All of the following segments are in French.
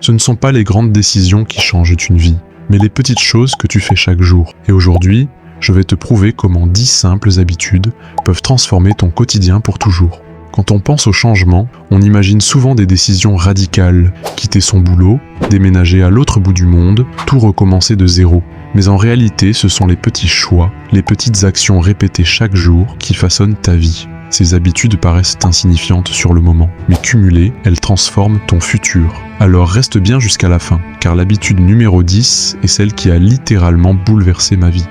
Ce ne sont pas les grandes décisions qui changent une vie, mais les petites choses que tu fais chaque jour. Et aujourd'hui, je vais te prouver comment 10 simples habitudes peuvent transformer ton quotidien pour toujours. Quand on pense au changement, on imagine souvent des décisions radicales, quitter son boulot, déménager à l'autre bout du monde, tout recommencer de zéro. Mais en réalité, ce sont les petits choix, les petites actions répétées chaque jour qui façonnent ta vie. Ces habitudes paraissent insignifiantes sur le moment, mais cumulées, elles transforment ton futur. Alors reste bien jusqu'à la fin, car l'habitude numéro 10 est celle qui a littéralement bouleversé ma vie.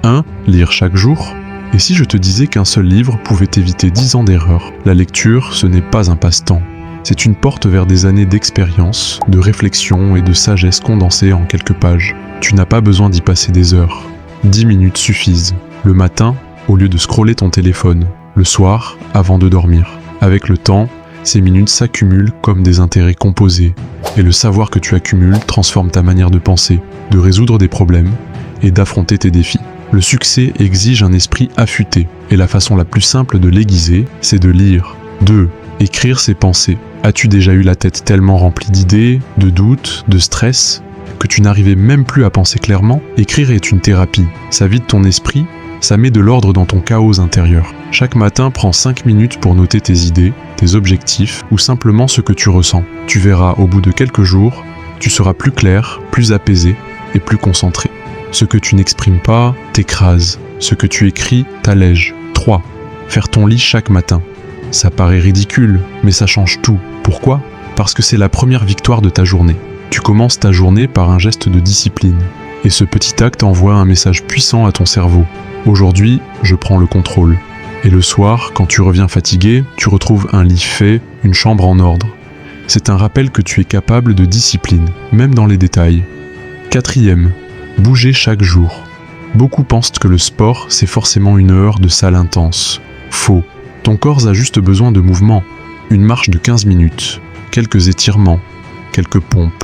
1. Lire chaque jour. Et si je te disais qu'un seul livre pouvait éviter 10 ans d'erreurs? La lecture, ce n'est pas un passe-temps. C'est une porte vers des années d'expérience, de réflexion et de sagesse condensées en quelques pages. Tu n'as pas besoin d'y passer des heures. 10 minutes suffisent. Le matin, au lieu de scroller ton téléphone. Le soir, avant de dormir. Avec le temps, ces minutes s'accumulent comme des intérêts composés. Et le savoir que tu accumules transforme ta manière de penser, de résoudre des problèmes et d'affronter tes défis. Le succès exige un esprit affûté, et la façon la plus simple de l'aiguiser, c'est de lire. 2. Écrire ses pensées. As-tu déjà eu la tête tellement remplie d'idées, de doutes, de stress, que tu n'arrivais même plus à penser clairement? Écrire est une thérapie. Ça vide ton esprit, ça met de l'ordre dans ton chaos intérieur. Chaque matin, prends 5 minutes pour noter tes idées, tes objectifs, ou simplement ce que tu ressens. Tu verras, au bout de quelques jours, tu seras plus clair, plus apaisé et plus concentré. Ce que tu n'exprimes pas t'écrase. Ce que tu écris t'allège. 3. Faire ton lit chaque matin. Ça paraît ridicule, mais ça change tout. Pourquoi? Parce que c'est la première victoire de ta journée. Tu commences ta journée par un geste de discipline. Et ce petit acte envoie un message puissant à ton cerveau. Aujourd'hui, je prends le contrôle. Et le soir, quand tu reviens fatigué, tu retrouves un lit fait, une chambre en ordre. C'est un rappel que tu es capable de discipline, même dans les détails. 4. Bouger chaque jour. Beaucoup pensent que le sport, c'est forcément une heure de salle intense. Faux. Ton corps a juste besoin de mouvement. Une marche de 15 minutes, quelques étirements, quelques pompes.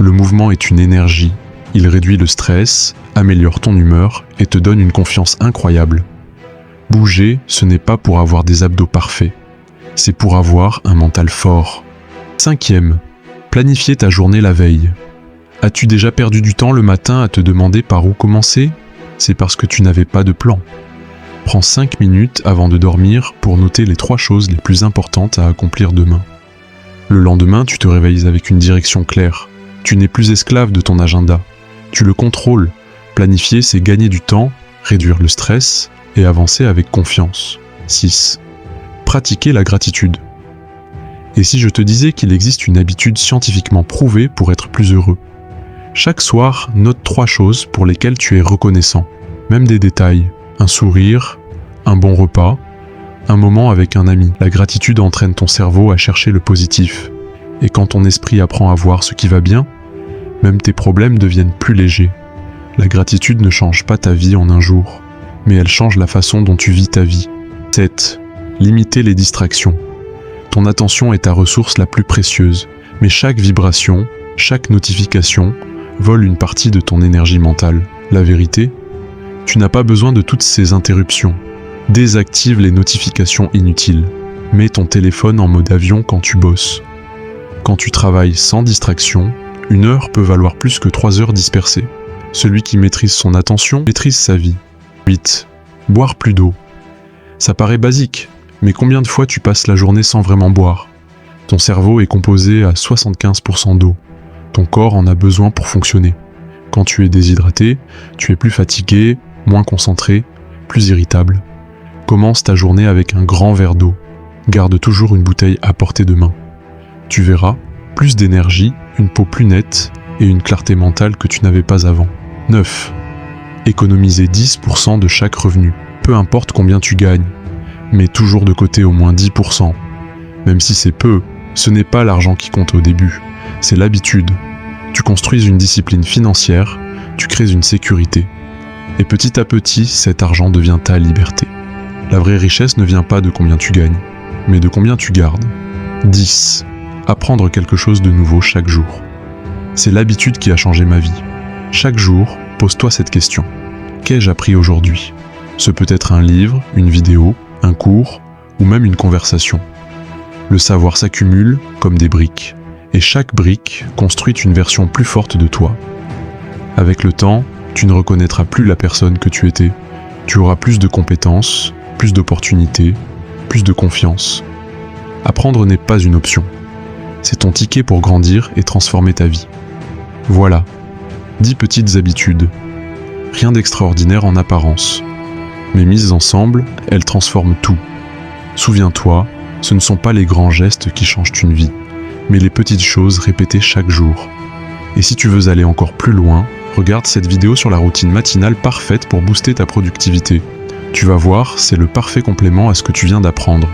Le mouvement est une énergie. Il réduit le stress, améliore ton humeur et te donne une confiance incroyable. Bouger, ce n'est pas pour avoir des abdos parfaits. C'est pour avoir un mental fort. 5. Planifier ta journée la veille. As-tu déjà perdu du temps le matin à te demander par où commencer? C'est parce que tu n'avais pas de plan. Prends 5 minutes avant de dormir pour noter les 3 choses les plus importantes à accomplir demain. Le lendemain, tu te réveilles avec une direction claire. Tu n'es plus esclave de ton agenda. Tu le contrôles. Planifier, c'est gagner du temps, réduire le stress et avancer avec confiance. 6. Pratiquer la gratitude. Et si je te disais qu'il existe une habitude scientifiquement prouvée pour être plus heureux? Chaque soir, note 3 choses pour lesquelles tu es reconnaissant. Même des détails. Un sourire, un bon repas, un moment avec un ami. La gratitude entraîne ton cerveau à chercher le positif. Et quand ton esprit apprend à voir ce qui va bien, même tes problèmes deviennent plus légers. La gratitude ne change pas ta vie en un jour, mais elle change la façon dont tu vis ta vie. 7. Limiter les distractions. Ton attention est ta ressource la plus précieuse, mais chaque vibration, chaque notification, vole une partie de ton énergie mentale. La vérité, tu n'as pas besoin de toutes ces interruptions. Désactive les notifications inutiles. Mets ton téléphone en mode avion quand tu bosses. Quand tu travailles sans distraction, 1 heure peut valoir plus que 3 heures dispersées. Celui qui maîtrise son attention maîtrise sa vie. 8. Boire plus d'eau. Ça paraît basique, mais combien de fois tu passes la journée sans vraiment boire? Ton cerveau est composé à 75% d'eau. Ton corps en a besoin pour fonctionner. Quand tu es déshydraté, tu es plus fatigué, moins concentré, plus irritable. Commence ta journée avec un grand verre d'eau. Garde toujours une bouteille à portée de main. Tu verras, plus d'énergie, une peau plus nette et une clarté mentale que tu n'avais pas avant. 9. Économiser 10% de chaque revenu. Peu importe combien tu gagnes, mets toujours de côté au moins 10%. Même si c'est peu, ce n'est pas l'argent qui compte au début, c'est l'habitude. Tu construis une discipline financière, tu crées une sécurité. Et petit à petit, cet argent devient ta liberté. La vraie richesse ne vient pas de combien tu gagnes, mais de combien tu gardes. 10. Apprendre quelque chose de nouveau chaque jour. C'est l'habitude qui a changé ma vie. Chaque jour, pose-toi cette question. Qu'ai-je appris aujourd'hui? Ce peut être un livre, une vidéo, un cours ou même une conversation. Le savoir s'accumule comme des briques. Et chaque brique construit une version plus forte de toi. Avec le temps, tu ne reconnaîtras plus la personne que tu étais. Tu auras plus de compétences, plus d'opportunités, plus de confiance. Apprendre n'est pas une option. C'est ton ticket pour grandir et transformer ta vie. Voilà, 10 petites habitudes. Rien d'extraordinaire en apparence. Mais mises ensemble, elles transforment tout. Souviens-toi, ce ne sont pas les grands gestes qui changent une vie, mais les petites choses répétées chaque jour. Et si tu veux aller encore plus loin, regarde cette vidéo sur la routine matinale parfaite pour booster ta productivité. Tu vas voir, c'est le parfait complément à ce que tu viens d'apprendre.